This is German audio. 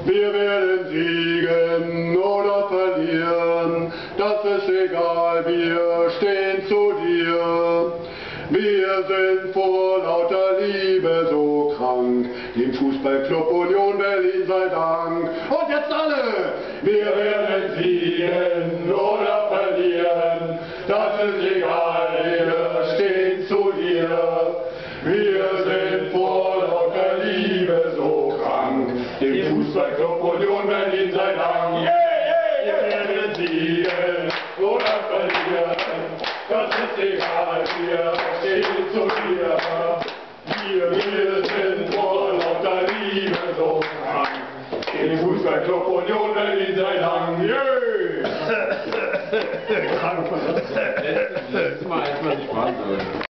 Wir werden siegen oder verlieren, das ist egal, wir stehen zu dir. Wir sind vor lauter Liebe so krank, dem Fußballclub Union Berlin sei Dank. Und jetzt alle! Wir werden siegen oder verlieren, das ist egal, wir stehen zu dir. Wir sind vor lauter Liebe so krank, dem Fußballclub Union Berlin sei Dank. Wir werden siegen oder verlieren, das ist egal, wir stehen zu dir. Wir sind vor lauter Liebe so krank, dem Fußballclub Union Berlin sei Dank. Letztes Mal, als man sich